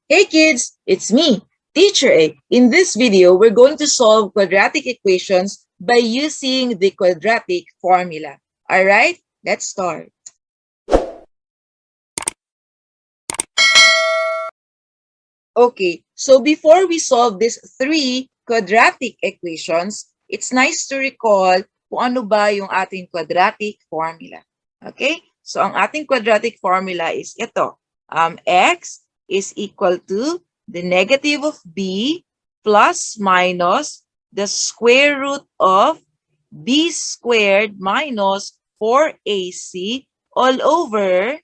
Hey kids, it's me, Teacher A. In this video, we're going to solve quadratic equations by using the quadratic formula. Alright, let's start. Okay, so before we solve these three quadratic equations, it's nice to recall kung ano ba yung ating quadratic formula. Okay, so ang ating quadratic formula is ito. X is equal to the negative of b plus minus the square root of b squared minus 4ac all over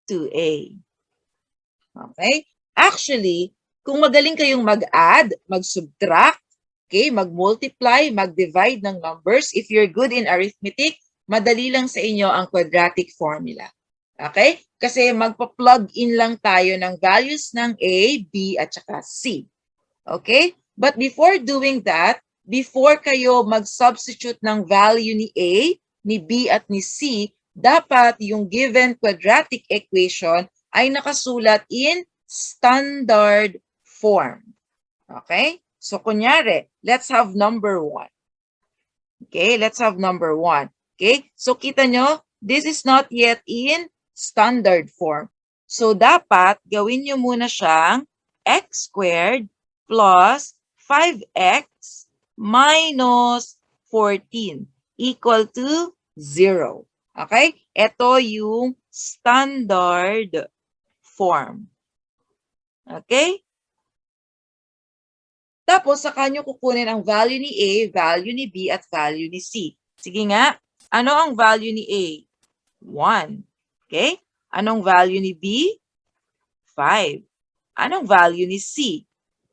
2a. Okay? Actually, kung magaling kayong mag-add, mag-subtract, okay, mag-multiply, mag-divide ng numbers, if you're good in arithmetic, madali lang sa inyo ang quadratic formula. Okay? Kasi magpa-plug in lang tayo ng values ng A, B, at saka C. Okay? But before doing that, before kayo mag-substitute ng value ni A, ni B, at ni C, dapat yung given quadratic equation ay nakasulat in standard form. Okay? So, kunyari, let's have number 1. Okay? Let's have number 1. Okay? So, kita nyo, this is not yet in standard form. So, dapat gawin nyo muna siyang x squared plus 5x minus 14 equal to 0. Okay? Ito yung standard form. Okay? Tapos, saka nyo kukunin ang value ni A, value ni B, at value ni C. Sige nga, ano ang value ni A? 1. Okay? Anong value ni B? 5. Anong value ni C?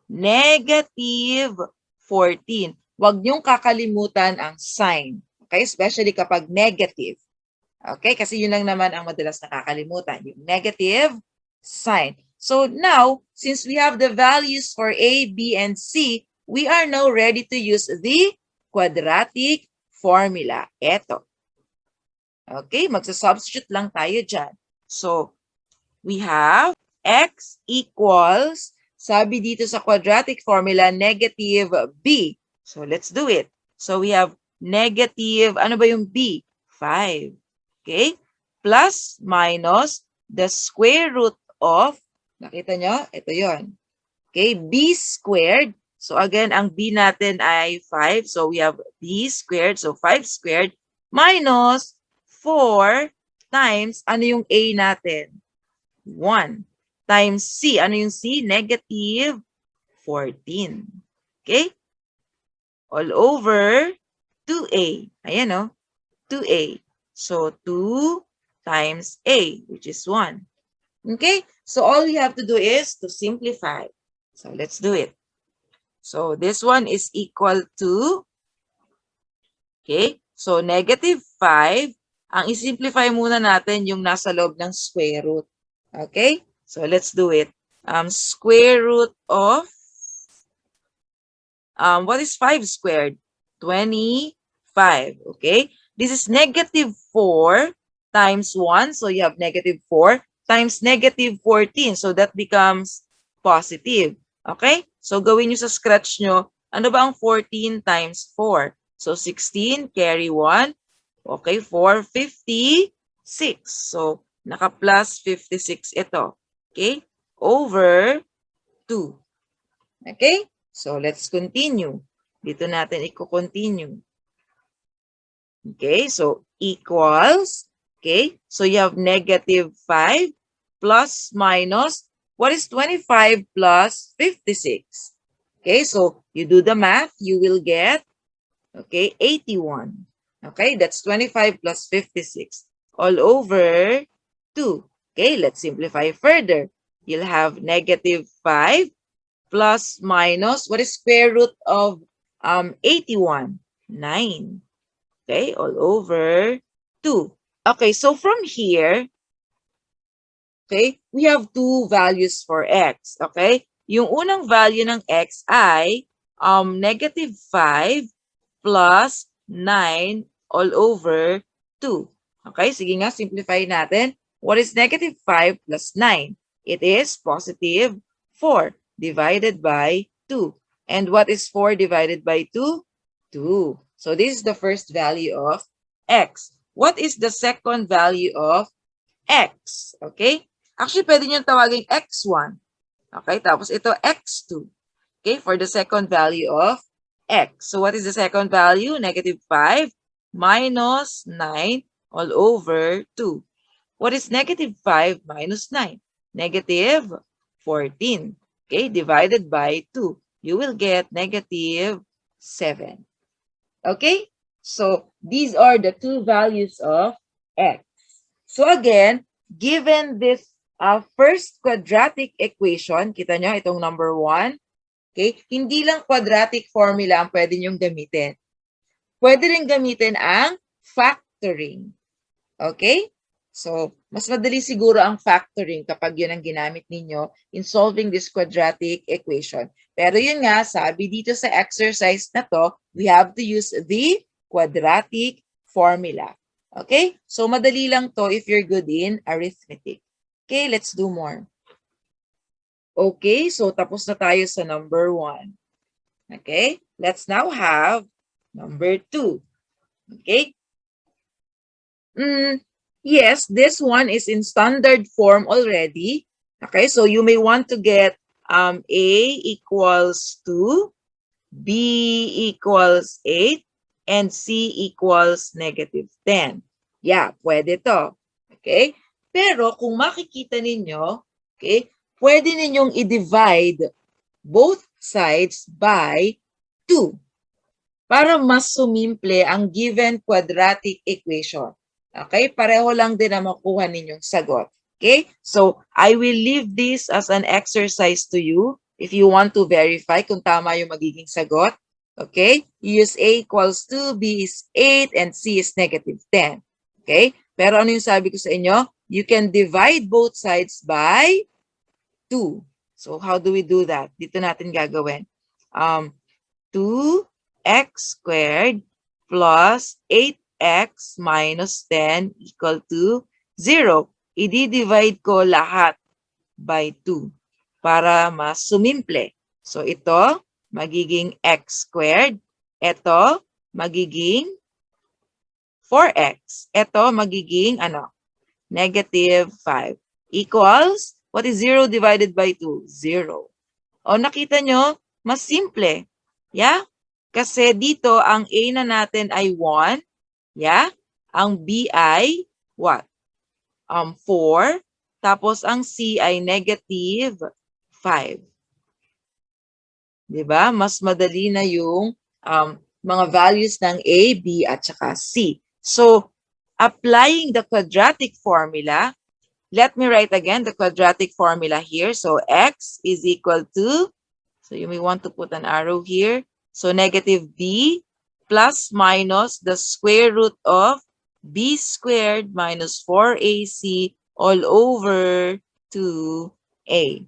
Negative 14. Huwag niyong kakalimutan ang sign. Okay? Especially kapag negative. Okay? Kasi yun lang naman ang madalas nakakalimutan. Yung negative sign. So now, since we have the values for A, B, and C, we are now ready to use the quadratic formula. Eto. Okay? Magsa-substitute lang tayo dyan. So, we have x equals, sabi dito sa quadratic formula, negative b. So, let's do it. So, we have negative, ano ba yung b? 5. Okay? Plus, minus, the square root of, nakita nyo? Ito yon. Okay? B squared. So, again, ang b natin ay 5. So, we have b squared. So, 5 squared minus 4 times, ano yung a natin? 1 times C. Ano yung C? Negative 14. Okay? All over 2A. Ayan o. 2A. So, 2 times A, which is 1. Okay? So, all you have to do is to simplify. So, let's do it. So, this one is equal to, okay? So, negative 5. Ang isimplify muna natin yung nasa loob ng square root. Okay? So, let's do it. Square root of, what is 5 squared? 25. Okay? This is negative 4 times 1. So, you have negative 4 times negative 14. So, that becomes positive. Okay? So, gawin nyo sa scratch nyo. Ano ba ang 14 times 4? So, 16, carry 1. Okay, 4, 56. So, naka-plus 56 ito. Okay? Over 2. Okay? So, let's continue. Dito natin i-continue. Okay? So, equals. Okay? So, you have negative 5 plus minus. What is 25 plus 56? Okay? So, you do the math. You will get, okay, 81. Okay, that's 25 plus 56 all over 2. Okay, let's simplify further. You'll have negative 5 plus minus, what is square root of 81? 9. Okay, all over 2. Okay, so from here, okay, we have two values for x. Okay, yung unang value ng x ay negative 5 plus 9 all over 2. Okay, sige nga, simplify natin. What is negative 5 plus 9? It is positive 4 divided by 2. And what is 4 divided by 2? 2. So this is the first value of x. What is the second value of x? Okay? Actually, pwede nyo tawagin x1. Okay? Tapos ito, x2. Okay? For the second value of x. So what is the second value? Negative 5 minus 9 all over 2. What is negative 5 minus 9? Negative 14. Okay? Divided by 2. You will get negative 7. Okay? So these are the two values of x. So again, given this first quadratic equation, kita nyo itong number 1, okay? Hindi lang quadratic formula ang pwede nyong gamitin. Pwede rin gamitin ang factoring. Okay? So, mas madali siguro ang factoring kapag yun ang ginamit ninyo in solving this quadratic equation. Pero yun nga, sabi dito sa exercise na to, we have to use the quadratic formula. Okay? So, madali lang to if you're good in arithmetic. Okay, let's do more. Okay, so tapos na tayo sa number 1. Okay, let's now have number 2. Okay? Yes, this one is in standard form already. Okay, so you may want to get A equals 2, B equals 8, and C equals negative 10. Yeah, pwede to. Okay? Pero kung makikita ninyo, okay, pwede ninyong i-divide both sides by 2 para mas sumimple ang given quadratic equation. Okay? Pareho lang din ang makuha ninyong sagot. Okay? So, I will leave this as an exercise to you if you want to verify kung tama yung magiging sagot. Okay? Use A equals 2, B is 8, and C is negative 10. Okay? Pero ano yung sabi ko sa inyo? You can divide both sides by 2. So, how do we do that? Dito natin gagawin. 2x squared plus 8x minus 10 equal to 0. I-divide ko lahat by 2 para mas sumimple. So, ito magiging x squared. Ito magiging 4x. Ito magiging negative 5 equals, what is 0 divided by 2? 0. O nakita nyo, mas simple. Yeah? Kasi dito, ang A na natin ay 1. Yeah? Ang B ay what? 4. Tapos ang C ay negative 5. Diba? Mas madali na yung mga values ng A, B, at saka C. So, applying the quadratic formula, let me write again the quadratic formula here. So, x is equal to, so you may want to put an arrow here. So, negative b plus minus the square root of b squared minus 4ac all over 2a.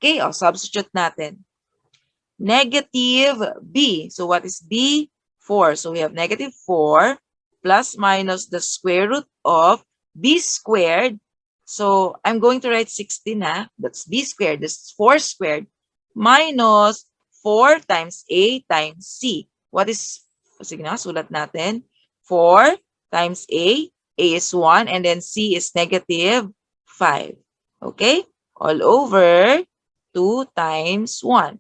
Okay, substitute natin. Negative b. So, what is b? 4. So, we have negative 4 plus minus the square root of b squared. So, I'm going to write 16, That's b squared. This is 4 squared minus 4 times a times c. What is, sige na, sulat natin. 4 times a is 1, and then c is negative 5. Okay? All over 2 times 1.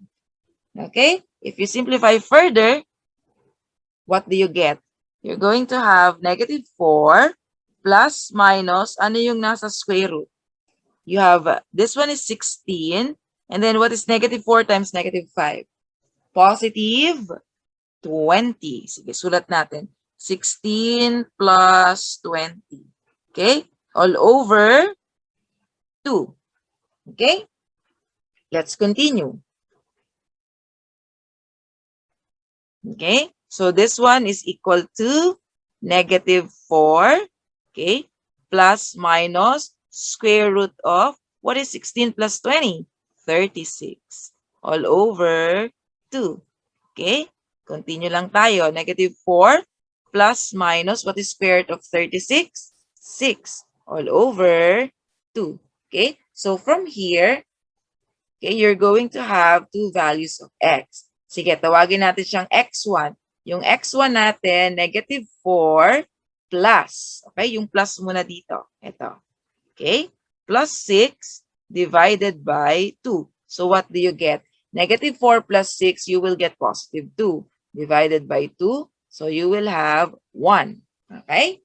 Okay? If you simplify further, what do you get? You're going to have negative 4 plus minus, ano yung nasa square root? You have, this one is 16. And then what is negative 4 times negative 5? Positive 20. Sige, sulat natin. 16 plus 20. Okay? All over 2. Okay? Let's continue. Okay? So this one is equal to negative 4, okay, plus minus square root of, what is 16 plus 20? 36. All over 2. Okay? Continue lang tayo. Negative 4 plus minus, what is square root of 36? 6. All over 2. Okay? So from here, okay, you're going to have two values of x. Sige, tawagin natin siyang x1. Yung x1 natin, negative 4 plus. Okay, yung plus muna dito. Ito. Okay, plus 6 divided by 2. So what do you get? Negative 4 plus 6, you will get positive 2 divided by 2. So you will have 1. Okay?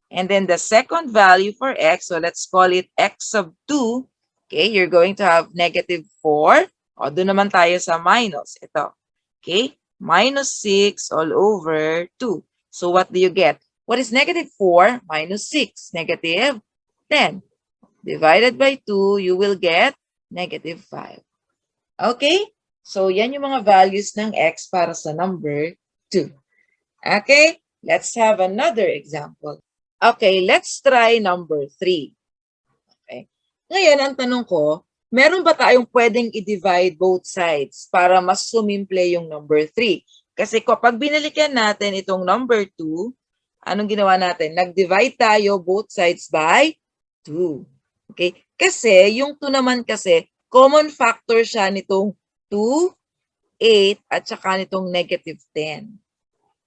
And then the second value for x, so let's call it x sub 2. Okay, you're going to have negative 4. O, doon naman tayo sa minus. Ito. Okay, minus 6 all over 2. So what do you get? What is negative 4 minus 6? Negative 10. Divided by 2, you will get negative 5. Okay? So, yan yung mga values ng x para sa number 2. Okay? Let's have another example. Okay, let's try number 3. Okay. Ngayon, ang tanong ko, meron ba tayong pwedeng i-divide both sides para mas sumimple yung number 3? Kasi kapag binalikan natin itong number 2, anong ginawa natin? Nag-divide tayo both sides by 2. Okay? Kasi, yung 2 naman kasi, common factor siya nitong 2, 8, at saka nitong negative 10.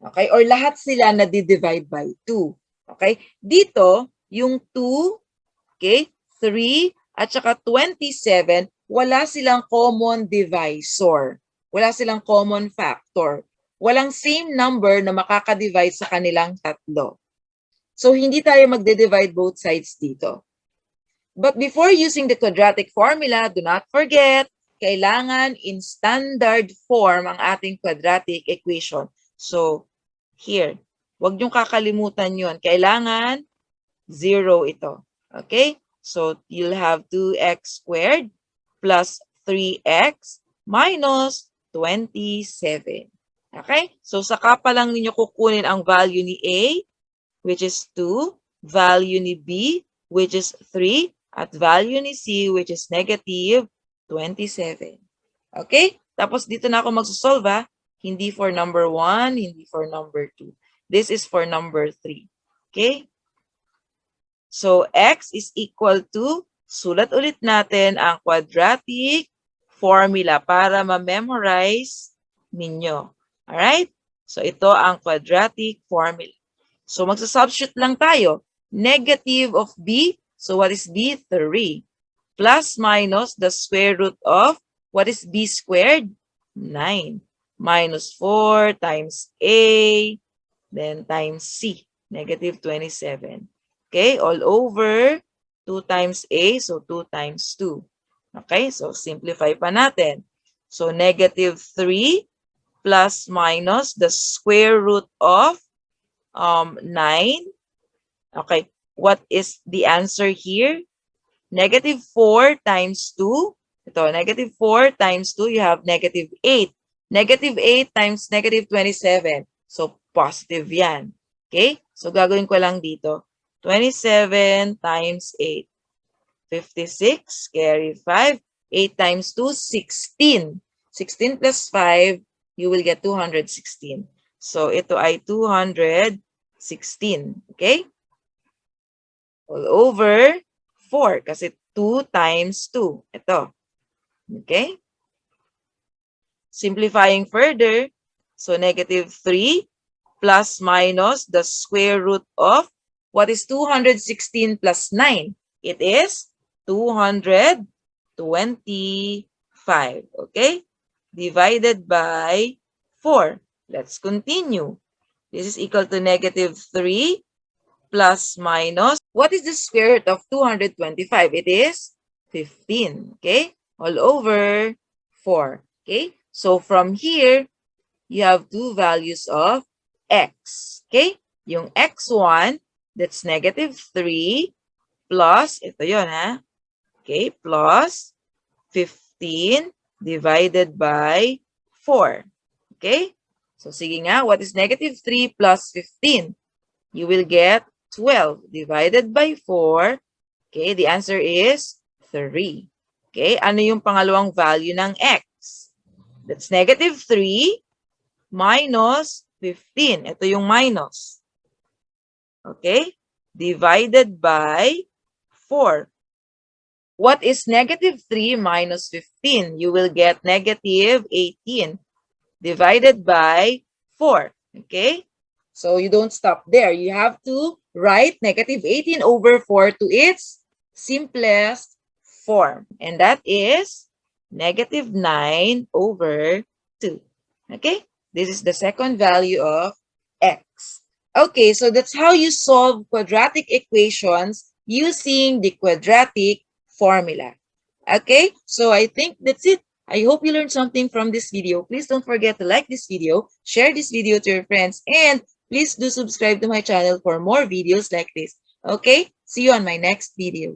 Okay? Or lahat sila na di-divide by 2. Okay? Dito, yung 2, okay, 3, at saka 27, wala silang common divisor. Wala silang common factor. Walang same number na makaka-divide sa kanilang tatlo. So, hindi tayo magde-divide both sides dito. But before using the quadratic formula, do not forget, kailangan in standard form ang ating quadratic equation. So, here, huwag niyong kakalimutan yun. Kailangan 0 ito. Okay? So, you'll have 2x squared plus 3x minus 27. Okay? So, saka pa lang ninyo kukunin ang value ni A, which is 2, value ni B, which is 3, at value ni C, which is negative 27. Okay? Tapos dito na ako magsosolve ha. Hindi for number 1, hindi for number 2. This is for number 3. Okay? So, x is equal to, sulat ulit natin ang quadratic formula para ma-memorize ninyo. Alright? So, ito ang quadratic formula. So, magsa-substitute lang tayo. Negative of b, so what is b? 3. Plus minus the square root of, what is b squared? 9. Minus 4 times a, then times c, negative 27. Okay, all over 2 times a, so 2 times 2. Okay, so simplify pa natin. So negative 3 plus minus the square root of 9. Okay, what is the answer here? Negative 4 times 2. Ito, negative 4 times 2, you have negative 8. Negative 8 times negative 27. So, positive yan. Okay? So, gagawin ko lang dito. 27 times 8. 56, carry 5. 8 times 2, 16. 16 plus 5, you will get 216. So, ito ay 216. Okay? All over 4 kasi 2 times 2. Ito. Okay? Simplifying further, so negative 3 plus minus the square root of, what is 216 plus 9? It is 225. Okay? Divided by 4. Let's continue. This is equal to negative 3 plus minus, what is the square root of 225? It is 15. Okay? All over 4. Okay? So from here, you have two values of x. Okay? Yung x1, that's negative 3 plus, ito yun ha? Okay? Plus 15 divided by 4. Okay? So sige nga, what is negative 3 plus 15? You will get 12 divided by 4. Okay? The answer is 3. Okay? Ano yung pangalawang value ng x? That's negative 3 minus 15. Ito yung minus. Okay? Divided by 4. What is negative 3 minus 15? You will get negative 18 divided by 4. Okay? So you don't stop there. You have to write negative 18 over 4 to its simplest form. And that is negative 9 over 2. Okay? This is the second value of x. Okay, so that's how you solve quadratic equations using the quadratic formula. Okay, so I think that's it. I hope you learned something from this video. Please don't forget to like this video, share this video to your friends, and please do subscribe to my channel for more videos like this. Okay, see you on my next video.